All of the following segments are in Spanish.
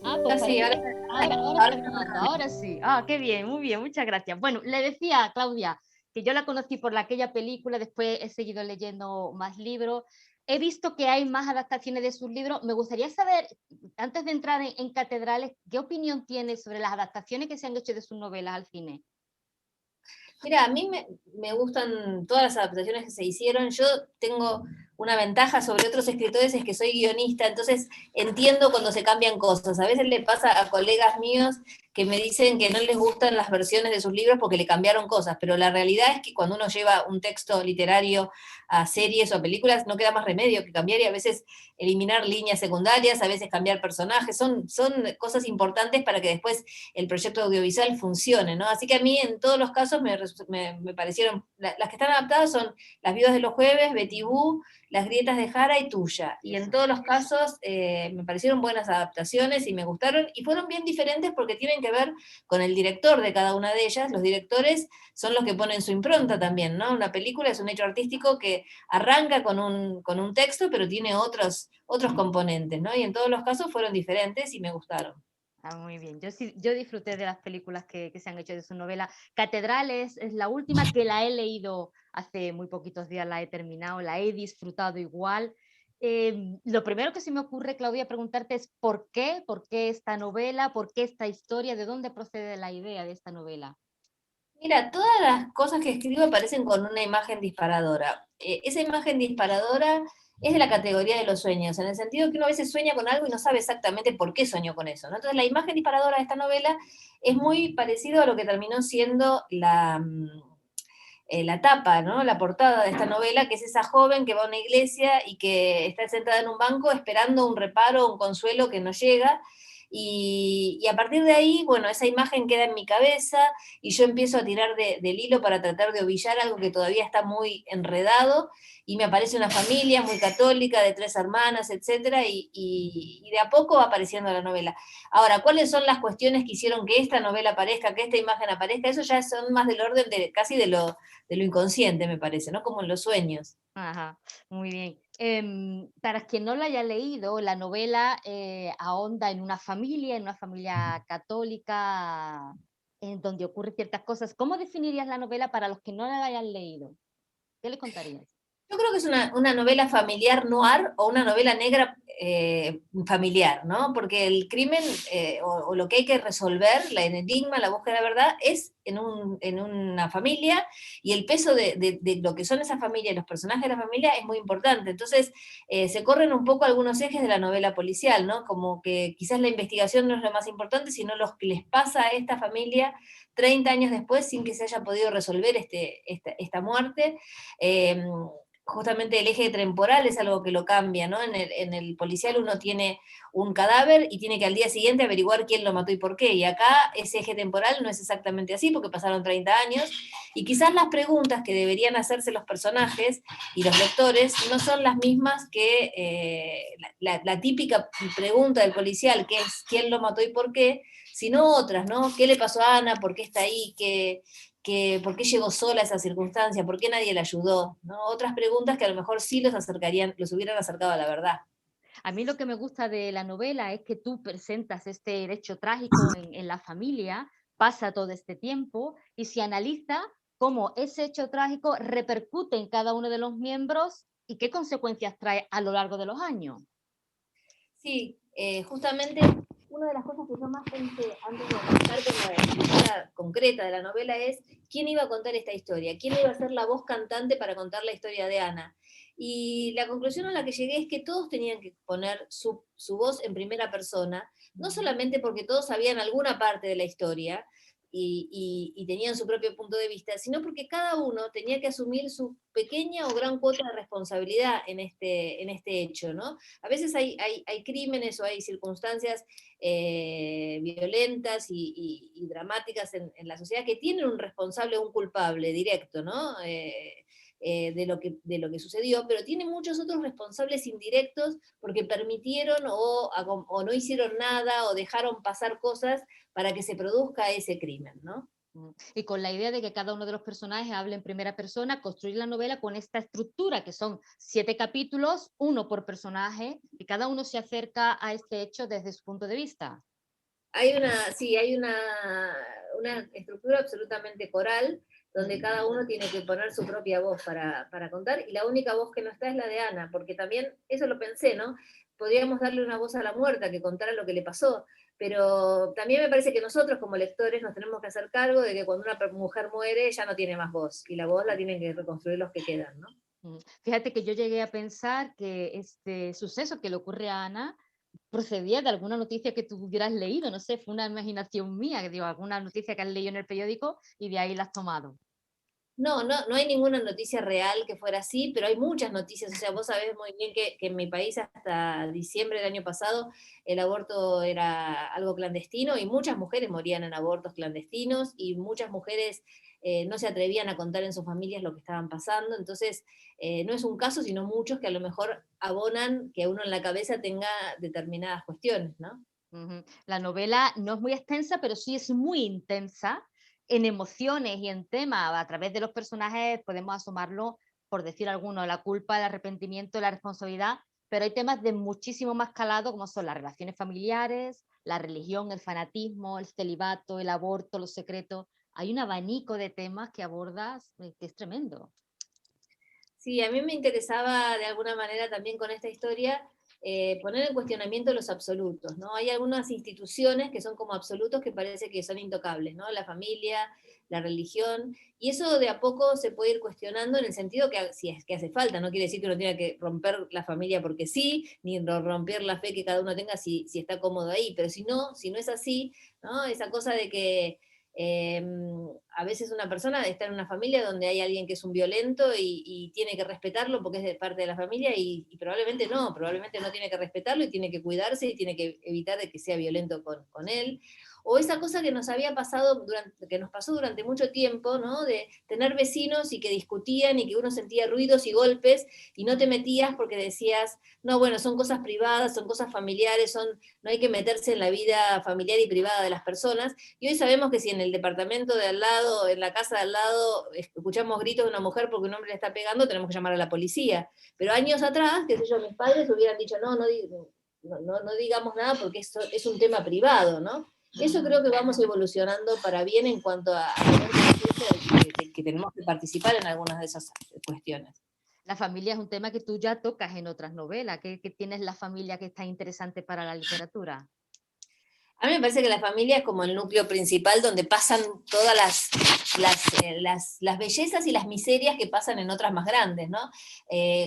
Ah, pues Casi, ahora, parece, ahora ahora está grabando, ahora sí. Ah, qué bien, muy bien, muchas gracias. Bueno, le decía a Claudia que yo la conocí por aquella película, después he seguido leyendo más libros. He visto que hay más adaptaciones de sus libros. Me gustaría saber, antes de entrar en catedrales, ¿qué opinión tiene sobre las adaptaciones que se han hecho de sus novelas al cine? mira, a mí me gustan todas las adaptaciones que se hicieron. Yo tengo una ventaja sobre otros escritores, es que soy guionista, entonces entiendo cuando se cambian cosas. A veces le pasa a colegas míos que me dicen que no les gustan las versiones de sus libros porque le cambiaron cosas, pero la realidad es que cuando uno lleva un texto literario a series o a películas, no queda más remedio que cambiar y a veces eliminar líneas secundarias, a veces cambiar personajes, son cosas importantes para que después el proyecto audiovisual funcione, ¿no? Así que a mí en todos los casos me parecieron, las que están adaptadas son Las viudas de los jueves, Betty Boo, Las grietas de Jara y Tuya. Y en Eso. todos los casos me parecieron buenas adaptaciones y me gustaron y fueron bien diferentes porque tienen que ver con el director de cada una de ellas. Los directores son los que ponen su impronta también, ¿no? Una película es un hecho artístico que arranca con un texto, pero tiene otros componentes, ¿no? Y en todos los casos fueron diferentes y me gustaron. Ah, muy bien. Yo sí, yo disfruté de las películas que se han hecho de su novela. Catedrales es la última que la he leído hace muy poquitos días, la he terminado, la he disfrutado igual. Lo primero que se me ocurre, Claudia, preguntarte es ¿por qué? ¿Por qué esta novela? ¿Por qué esta historia? ¿De dónde procede la idea de esta novela? Mira, todas las cosas que escribo aparecen con una imagen disparadora. Esa imagen disparadora es de la categoría de los sueños, en el sentido que uno a veces sueña con algo y no sabe exactamente por qué soñó con eso, ¿no? Entonces la imagen disparadora de esta novela es muy parecido a lo que terminó siendo la tapa, ¿no? La portada de esta novela, que es esa joven que va a una iglesia y que está sentada en un banco esperando un reparo, un consuelo que no llega. Y a partir de ahí, bueno, esa imagen queda en mi cabeza y yo empiezo a tirar del hilo para tratar de ovillar algo que todavía está muy enredado y me aparece una familia muy católica de 3 hermanas, etcétera, y de a poco va apareciendo la novela. Ahora, ¿cuáles son las cuestiones que hicieron que esta novela aparezca, que esta imagen aparezca? Eso ya son más del orden de casi de lo inconsciente, me parece, ¿no? Como en los sueños. Ajá, muy bien. Para quien no la haya leído, la novela ahonda en una familia católica, en donde ocurren ciertas cosas. ¿Cómo definirías la novela para los que no la hayan leído? ¿Qué le contarías? Yo creo que es una novela familiar noir o una novela negra familiar, ¿no? Porque el crimen o lo que hay que resolver, el enigma, la búsqueda de la verdad, es en una familia y el peso de lo que son esa familia y los personajes de la familia es muy importante. Entonces, se corren un poco algunos ejes de la novela policial, ¿no? Como que quizás la investigación no es lo más importante, sino lo que les pasa a esta familia 30 años después sin que se haya podido resolver esta muerte. Eh, Justamente el eje temporal es algo que lo cambia, ¿no? En el policial uno tiene un cadáver y tiene que al día siguiente averiguar quién lo mató y por qué. Y acá ese eje temporal no es exactamente así porque pasaron 30 años y quizás las preguntas que deberían hacerse los personajes y los lectores no son las mismas que la típica pregunta del policial, que es quién lo mató y por qué, sino otras, ¿no? ¿Qué le pasó a Ana? ¿Por qué está ahí? ¿Por qué llegó sola a esa circunstancia? ¿Por qué nadie la ayudó? ¿No? Otras preguntas que a lo mejor sí los acercarían, los hubieran acercado a la verdad. A mí lo que me gusta de la novela es que tú presentas este hecho trágico en la familia, pasa todo este tiempo y se analiza cómo ese hecho trágico repercute en cada uno de los miembros y qué consecuencias trae a lo largo de los años. Sí, justamente una de las cosas que yo más pensé antes de arrancar con la escritura concreta de la novela es quién iba a contar esta historia, quién iba a ser la voz cantante para contar la historia de Ana. Y la conclusión a la que llegué es que todos tenían que poner su voz en primera persona, no solamente porque todos sabían alguna parte de la historia, y tenían su propio punto de vista, sino porque cada uno tenía que asumir su pequeña o gran cuota de responsabilidad en este hecho, ¿no? A veces hay crímenes o hay circunstancias violentas y dramáticas en la sociedad que tienen un responsable o un culpable directo, ¿no? De lo que sucedió, pero tiene muchos otros responsables indirectos porque permitieron o no hicieron nada o dejaron pasar cosas para que se produzca ese crimen, ¿no? Y con la idea de que cada uno de los personajes hable en primera persona, construir la novela con esta estructura, que son 7 capítulos, uno por personaje, y cada uno se acerca a este hecho desde su punto de vista. Sí, hay una estructura absolutamente coral, donde cada uno tiene que poner su propia voz para contar, y la única voz que no está es la de Ana, porque también, eso lo pensé, ¿no? Podríamos darle una voz a la muerta que contara lo que le pasó, pero también me parece que nosotros como lectores nos tenemos que hacer cargo de que cuando una mujer muere ya no tiene más voz, y la voz la tienen que reconstruir los que quedan, ¿no? Fíjate que yo llegué a pensar que este suceso que le ocurre a Ana procedía de alguna noticia que tú hubieras leído, no sé, fue una imaginación mía, que digo, alguna noticia que has leído en el periódico y de ahí la has tomado. No hay ninguna noticia real que fuera así, pero hay muchas noticias. O sea, vos sabés muy bien que en mi país hasta diciembre del año pasado el aborto era algo clandestino y muchas mujeres morían en abortos clandestinos y muchas mujeres no se atrevían a contar en sus familias lo que estaban pasando. Entonces, no es un caso, sino muchos que a lo mejor abonan que uno en la cabeza tenga determinadas cuestiones, ¿no? Ujú. La novela no es muy extensa, pero sí es muy intensa en emociones y en temas. A través de los personajes podemos asomarlo, por decir alguno, la culpa, el arrepentimiento, la responsabilidad, pero hay temas de muchísimo más calado, como son las relaciones familiares, la religión, el fanatismo, el celibato, el aborto, los secretos. Hay un abanico de temas que abordas que es tremendo. Sí, a mí me interesaba de alguna manera también con esta historia poner en cuestionamiento los absolutos, ¿no? Hay algunas instituciones que son como absolutos que parece que son intocables, ¿no? La familia, la religión, y eso de a poco se puede ir cuestionando en el sentido que si es que hace falta, no quiere decir que uno tenga que romper la familia porque sí, ni romper la fe que cada uno tenga si está cómodo ahí, pero si no es así, ¿no? Esa cosa de que eh, a veces una persona está en una familia donde hay alguien que es un violento y tiene que respetarlo porque es de parte de la familia y probablemente no tiene que respetarlo y tiene que cuidarse y tiene que evitar de que sea violento con él. O esa cosa que nos había pasado, que nos pasó durante mucho tiempo, ¿no? De tener vecinos y que discutían y que uno sentía ruidos y golpes y no te metías porque decías, no, bueno, son cosas privadas, son cosas familiares, no hay que meterse en la vida familiar y privada de las personas. Y hoy sabemos que si en el departamento de al lado, en la casa de al lado, escuchamos gritos de una mujer porque un hombre le está pegando, tenemos que llamar a la policía. Pero años atrás, qué sé yo, mis padres hubieran dicho, no digamos nada porque esto es un tema privado, ¿no? Eso creo que vamos evolucionando para bien en cuanto a tener conciencia de que tenemos que participar en algunas de esas cuestiones. La familia es un tema que tú ya tocas en otras novelas. ¿Qué tienes la familia que está interesante para la literatura? A mí me parece que la familia es como el núcleo principal donde pasan todas las bellezas y las miserias que pasan en otras más grandes, ¿no?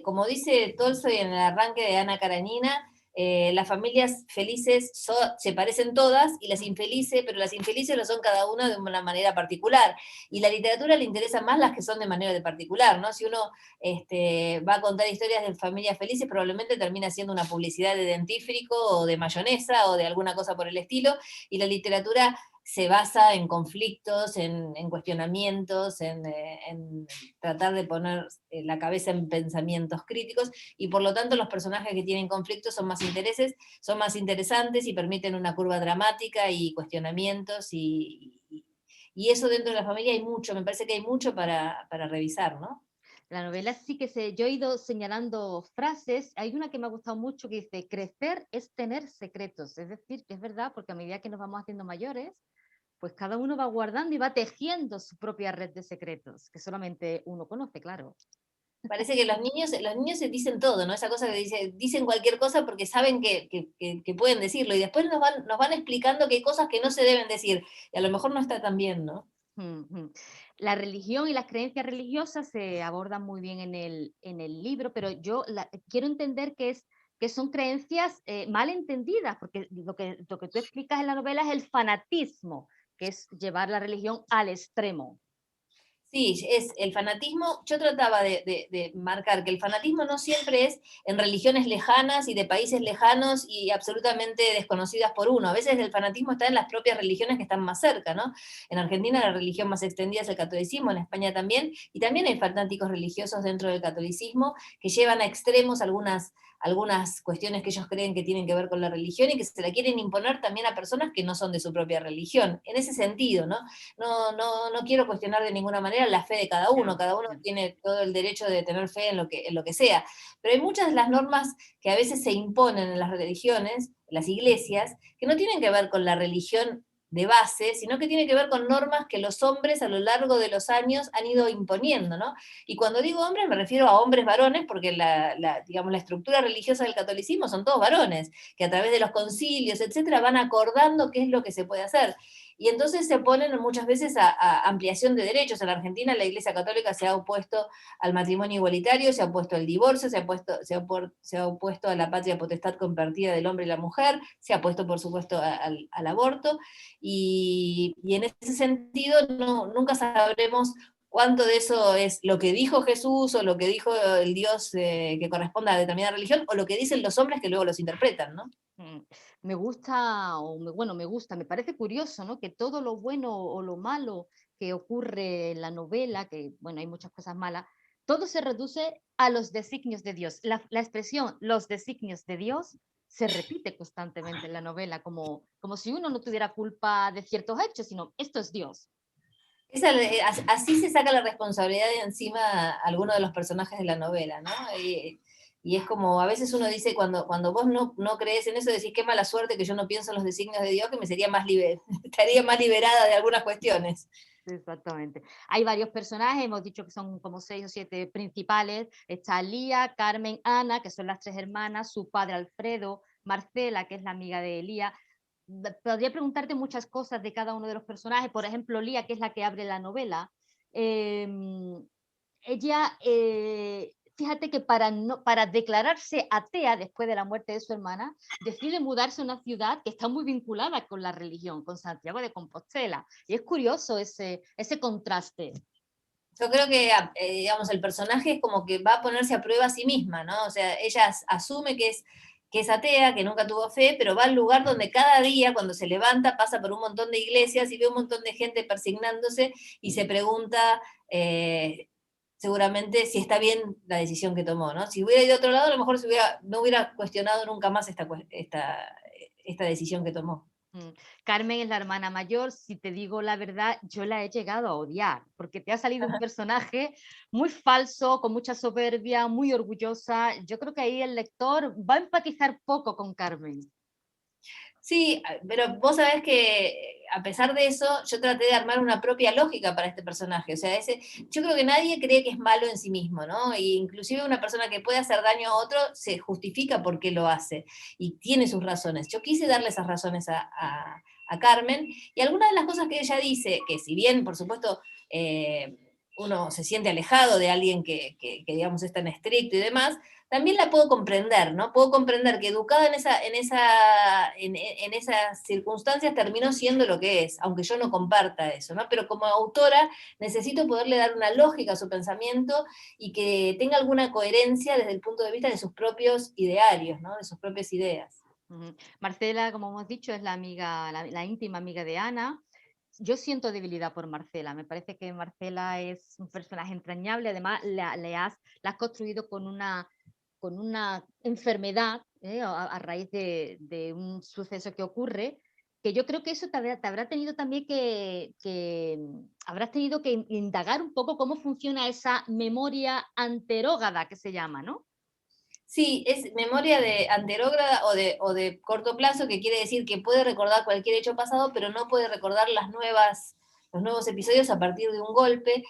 Como dice Tolstoy en el arranque de Ana Karenina, las familias felices se parecen todas y las infelices, pero las infelices lo son cada una de una manera particular. Y la literatura le interesa más las que son de manera de particular, ¿no? Si uno va a contar historias de familias felices, probablemente termina siendo una publicidad de dentífrico o de mayonesa o de alguna cosa por el estilo, y la literatura se basa en conflictos, en cuestionamientos, en tratar de poner la cabeza en pensamientos críticos, y por lo tanto los personajes que tienen conflictos son más interesantes y permiten una curva dramática y cuestionamientos, y eso dentro de la familia hay mucho, me parece que hay mucho para revisar, ¿no? La novela sí que yo he ido señalando frases. Hay una que me ha gustado mucho que dice, crecer es tener secretos. Es decir, que es verdad, porque a medida que nos vamos haciendo mayores, pues cada uno va guardando y va tejiendo su propia red de secretos, que solamente uno conoce, claro. Parece que los niños se dicen todo, ¿no? Esa cosa que dicen cualquier cosa porque saben que pueden decirlo y después nos van explicando que hay cosas que no se deben decir y a lo mejor no está tan bien, ¿no? La religión y las creencias religiosas se abordan muy bien en el libro, pero yo quiero entender que son creencias mal entendidas, porque lo que tú explicas en la novela es el fanatismo, que es llevar la religión al extremo. Sí, es el fanatismo. Yo trataba de marcar que el fanatismo no siempre es en religiones lejanas y de países lejanos y absolutamente desconocidas por uno. A veces el fanatismo está en las propias religiones que están más cerca, ¿no? En Argentina la religión más extendida es el catolicismo, en España también, y también hay fanáticos religiosos dentro del catolicismo que llevan a extremos algunas cuestiones que ellos creen que tienen que ver con la religión y que se la quieren imponer también a personas que no son de su propia religión. En ese sentido, ¿no? No quiero cuestionar de ninguna manera la fe de Ya, cada uno ya. tiene todo el derecho de tener fe en lo que sea, pero hay muchas de las normas que a veces se imponen en las religiones, las iglesias, que no tienen que ver con la religión de base, sino que tiene que ver con normas que los hombres a lo largo de los años han ido imponiendo, ¿no? Y cuando digo hombres me refiero a hombres varones, porque digamos, la estructura religiosa del catolicismo son todos varones, que a través de los concilios, etcétera, van acordando qué es lo que se puede hacer. Y entonces se oponen muchas veces a ampliación de derechos. En la Argentina la Iglesia Católica se ha opuesto al matrimonio igualitario, se ha opuesto al divorcio, se ha opuesto a la patria potestad compartida del hombre y la mujer, se ha opuesto, por supuesto, al aborto, y en ese sentido nunca sabremos cuánto de eso es lo que dijo Jesús o lo que dijo el Dios que corresponde a determinada religión, o lo que dicen los hombres que luego los interpretan, ¿no? Me gusta, bueno, me gusta, me parece curioso, ¿no? Que todo lo bueno o lo malo que ocurre en la novela, que bueno, hay muchas cosas malas, todo se reduce a los designios de Dios. La expresión los designios de Dios se repite constantemente en la novela, como si uno no tuviera culpa de ciertos hechos, sino esto es Dios. Así se saca la responsabilidad de encima a alguno de los personajes de la novela, ¿no? Y es como, a veces uno dice, cuando vos no crees en eso, decís, qué mala suerte que yo no pienso en los designios de Dios, que me sería estaría más liberada de algunas cuestiones. Exactamente. Hay varios personajes, hemos dicho que son como 6 o 7 principales. Está Lía, Carmen, Ana, que son las 3 hermanas, su padre Alfredo, Marcela, que es la amiga de Elía. Podría preguntarte muchas cosas de cada uno de los personajes, por ejemplo, Lía, que es la que abre la novela. Eh, ella, fíjate que para declararse atea después de la muerte de su hermana, decide mudarse a una ciudad que está muy vinculada con la religión, con Santiago de Compostela. Y es curioso ese contraste. Yo creo que, digamos, el personaje es como que va a ponerse a prueba a sí misma, ¿no? O sea, ella asume que es atea, que nunca tuvo fe, pero va al lugar donde cada día, cuando se levanta, pasa por un montón de iglesias y ve un montón de gente persignándose y se pregunta, seguramente, si está bien la decisión que tomó, ¿no? Si hubiera ido a otro lado, a lo mejor no hubiera cuestionado nunca más esta decisión que tomó. Carmen es la hermana mayor, si te digo la verdad, yo la he llegado a odiar, porque te ha salido un personaje muy falso, con mucha soberbia, muy orgullosa. Yo creo que ahí el lector va a empatizar poco con Carmen. Sí, pero vos sabés que a pesar de eso, yo traté de armar una propia lógica para este personaje. O sea, yo creo que nadie cree que es malo en sí mismo, ¿no? Y inclusive una persona que puede hacer daño a otro se justifica por qué lo hace y tiene sus razones. Yo quise darle esas razones a Carmen, y algunas de las cosas que ella dice, que si bien, por supuesto, uno se siente alejado de alguien que digamos, es tan estricto y demás, también la puedo comprender, ¿no? Puedo comprender que educada en esas circunstancias terminó siendo lo que es, aunque yo no comparta eso, ¿no? Pero como autora necesito poderle dar una lógica a su pensamiento y que tenga alguna coherencia desde el punto de vista de sus propios idearios, ¿no? De sus propias ideas. Marcela, como hemos dicho, es la amiga, la íntima amiga de Ana. Yo siento debilidad por Marcela. Me parece que Marcela es un personaje entrañable. Además, la has construido con una enfermedad, a raíz de un suceso que ocurre, que yo creo que eso te habrá tenido también habrás tenido que indagar un poco cómo funciona esa memoria anterógada que se llama, ¿no? Sí, es memoria de anterógrada o de corto plazo, que quiere decir que puede recordar cualquier hecho pasado, pero no puede recordar los nuevos episodios a partir de un golpe.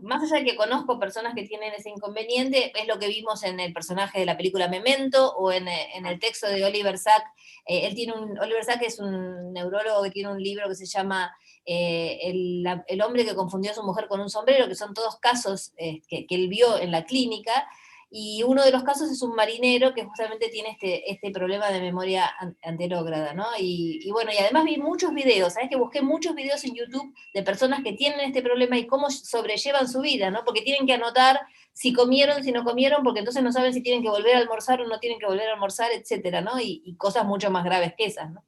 Más allá de que conozco personas que tienen ese inconveniente, es lo que vimos en el personaje de la película Memento o en el texto de Oliver Sack. Oliver Sack es un neurólogo que tiene un libro que se llama El hombre que confundió a su mujer con un sombrero, que son todos casos que él vio en la clínica. Y uno de los casos es un marinero que justamente tiene este problema de memoria anterógrada, ¿no? Y bueno, y además vi muchos videos, ¿sabes? Que busqué muchos videos en YouTube de personas que tienen este problema y cómo sobrellevan su vida, ¿no? Porque tienen que anotar si comieron, si no comieron, porque entonces no saben si tienen que volver a almorzar o no tienen que volver a almorzar, etcétera, ¿no? Y cosas mucho más graves que esas, ¿no?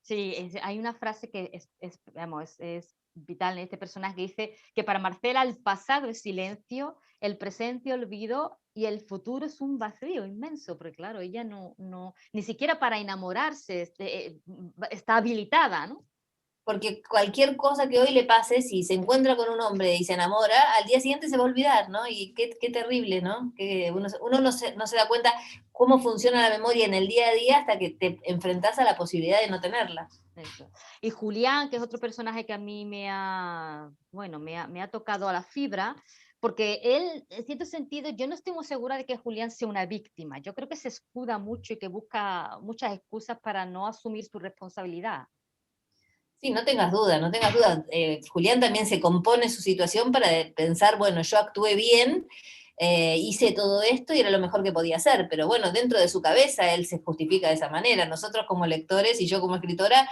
Sí, hay una frase que vamos, es vital en este personaje, que dice que para Marcela el pasado es silencio, el presente olvido y el futuro es un vacío inmenso, porque claro, ella ni siquiera para enamorarse está habilitada, ¿no? porque cualquier cosa que hoy le pase, si se encuentra con un hombre y se enamora, al día siguiente se va a olvidar, ¿no? Y qué terrible, ¿no? Que uno no se da cuenta cómo funciona la memoria en el día a día hasta que te enfrentás a la posibilidad de no tenerla. Eso. Y Julián, que es otro personaje que a mí bueno, me ha tocado a la fibra, porque él, en cierto sentido, yo no estoy muy segura de que Julián sea una víctima. Yo creo que se escuda mucho y que busca muchas excusas para no asumir su responsabilidad. Sí, no tengas duda, no tengas duda. Julián también se compone su situación para pensar, bueno, yo actué bien, hice todo esto y era lo mejor que podía hacer, pero bueno, dentro de su cabeza él se justifica de esa manera. Nosotros como lectores y yo como escritora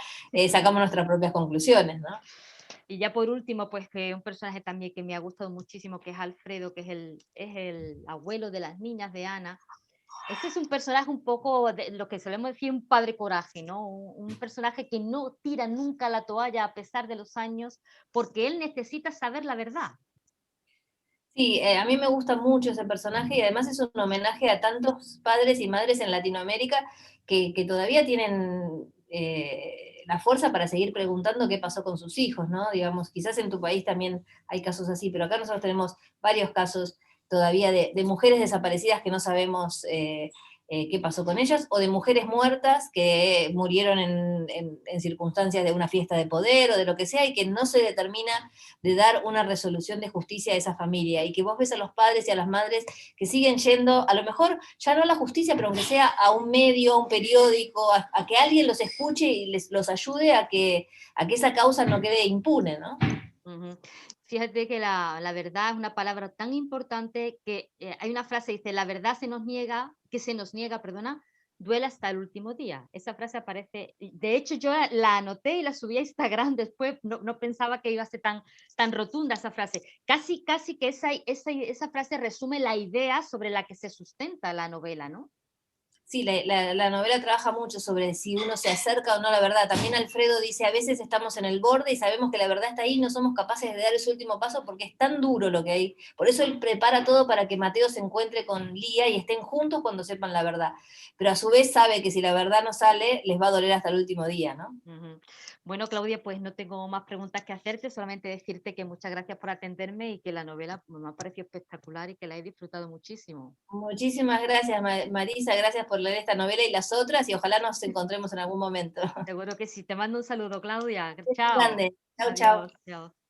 sacamos nuestras propias conclusiones, ¿no? Y ya por último, pues que un personaje también que me ha gustado muchísimo, que es Alfredo, que es el abuelo de las niñas de Ana. Este es un personaje un poco de lo que solemos decir un padre coraje, ¿no? Un personaje que no tira nunca la toalla a pesar de los años, porque él necesita saber la verdad. Sí, a mí me gusta mucho ese personaje y además es un homenaje a tantos padres y madres en Latinoamérica que todavía tienen la fuerza para seguir preguntando qué pasó con sus hijos, ¿no? Digamos, quizás en tu país también hay casos así, pero acá nosotros tenemos varios casos todavía de mujeres desaparecidas que no sabemos qué pasó con ellas, o de mujeres muertas que murieron en circunstancias de una fiesta de poder o de lo que sea y que no se determina de dar una resolución de justicia a esa familia, y que vos ves a los padres y a las madres que siguen yendo, a lo mejor ya no a la justicia, pero aunque sea a un medio, a un periódico, a que alguien los escuche y los ayude a que esa causa no quede impune, ¿no? Ujú. Fíjate que la verdad es una palabra tan importante que hay una frase que dice, la verdad se nos niega, perdona, duele hasta el último día. Esa frase aparece, de hecho yo la anoté y la subí a Instagram después, no pensaba que iba a ser tan rotunda esa frase. Casi que esa frase resume la idea sobre la que se sustenta la novela, ¿no? Sí, la novela trabaja mucho sobre si uno se acerca o no a la verdad. También Alfredo dice, a veces estamos en el borde y sabemos que la verdad está ahí y no somos capaces de dar ese último paso porque es tan duro lo que hay. Por eso él prepara todo para que Mateo se encuentre con Lía y estén juntos cuando sepan la verdad. Pero a su vez sabe que si la verdad no sale, les va a doler hasta el último día, ¿no? Ujú. Bueno, Claudia, pues no tengo más preguntas que hacerte, solamente decirte que muchas gracias por atenderme y que la novela me ha parecido espectacular y que la he disfrutado muchísimo. Muchísimas gracias, Marisa, gracias por leer esta novela y las otras, y ojalá nos encontremos en algún momento. Seguro que sí. Te mando un saludo, Claudia. Beso Chao. grande. Chau, chau. Adiós. Chao.